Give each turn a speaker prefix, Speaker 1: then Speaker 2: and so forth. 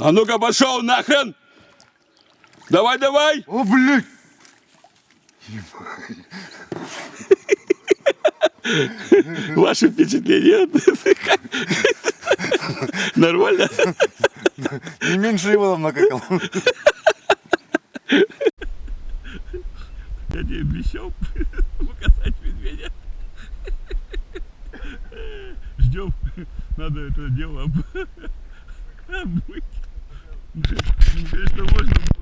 Speaker 1: А ну-ка пошел нахрен! Давай, давай!
Speaker 2: О, блядь!
Speaker 1: Ваши впечатления? Нормально?
Speaker 2: Не меньше его там накакал.
Speaker 1: Я тебе обещал показать медведя. Ждем. Надо это дело обмыть. Конечно, можно.